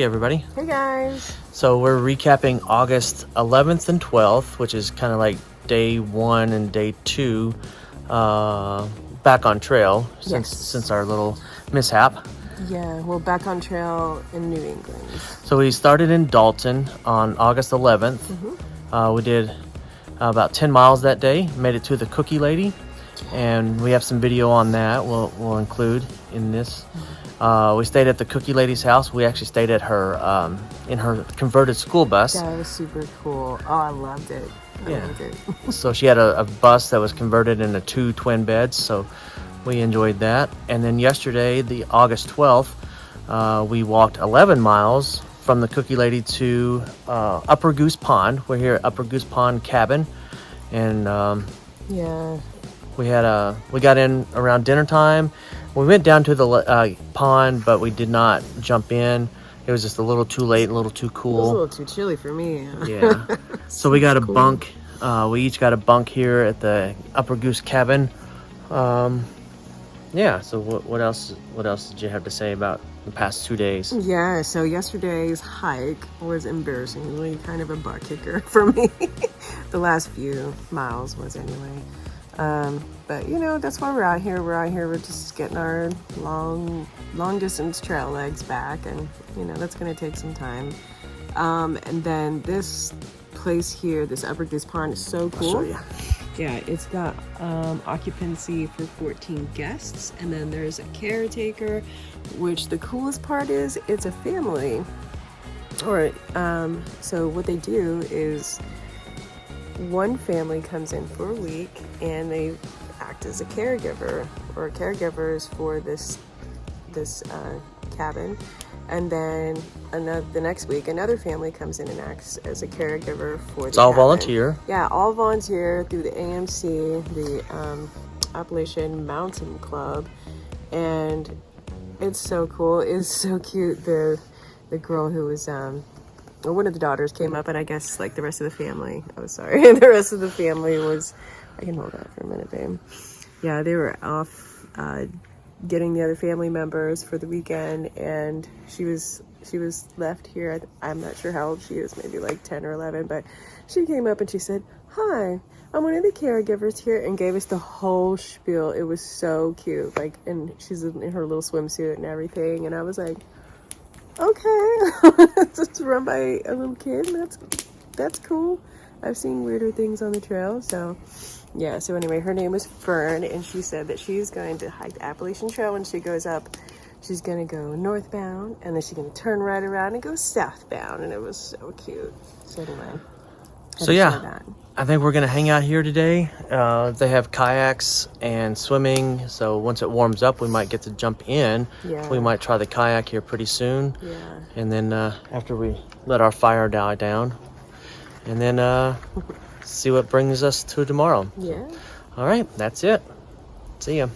Hey everybody. Hey guys. So we're recapping August 11th and 12th, which is kind of like day 1 and day 2 back on trail since our little mishap. Yeah, well, back on trail in New England. So we started in Dalton on August 11th. We did about 10 miles that day, made it to the Cookie Lady, and we have some video on that we'll include in this. We stayed at the Cookie Lady's house. We actually stayed at her in her converted school bus. That was super cool. Oh, I loved it. I loved it. So she had a bus that was converted into 2 twin beds, so we enjoyed that. And then yesterday, the August 12th, we walked 11 miles from the Cookie Lady to Upper Goose Pond. We're here at Upper Goose Pond Cabin, and we got in around dinner time. We went down to the pond, but we did not jump in. It was just a little too late, a little too cool. It was a little too chilly for me. Yeah. So we got a bunk. We each got a bunk here at the Upper Goose Cabin. Yeah. So what else did you have to say about the past 2 days? Yeah. So yesterday's hike was embarrassingly kind of a butt kicker for me. The last few miles was anyway. But you know, that's why we're out here. We're just getting our long distance trail legs back, and you know, that's going to take some time. And then this place here, this Upper Goose Pond, is so cool. I'll show you. Yeah, it's got occupancy for 14 guests, and then there's a caretaker, which the coolest part is it's a family. So what they do is one family comes in for a week and they act as a caregiver or caregivers for this cabin, and then the next week another family comes in and acts as a caregiver for It's the all cabin. volunteer. Yeah, all volunteer through the AMC, the Appalachian Mountain Club, and it's so cool. It's so cute. The girl who was one of the daughters came up, and I guess like the rest of the family. Oh, sorry, the rest of the family was. I can hold that for a minute, babe. Yeah, they were off getting the other family members for the weekend, and she was left here. I'm not sure how old she is, maybe like 10 or 11, but she came up and she said, "Hi, I'm one of the caregivers here," and gave us the whole spiel. It was so cute, like, and she's in her little swimsuit and everything, and I was like, okay, just run by a little kid. That's cool. I've seen weirder things on the trail, so yeah. So anyway, her name is Fern, and she said that she's going to hike the Appalachian Trail. When she goes up, she's going to go northbound, and then she's going to turn right around and go southbound, and it was so cute. So anyway, So yeah, I think we're gonna hang out here today. They have kayaks and swimming, so once it warms up, we might get to jump in. Yeah. We might try the kayak here pretty soon. Yeah. And then after we let our fire die down, and then see what brings us to tomorrow. Yeah. All right, that's it. See ya.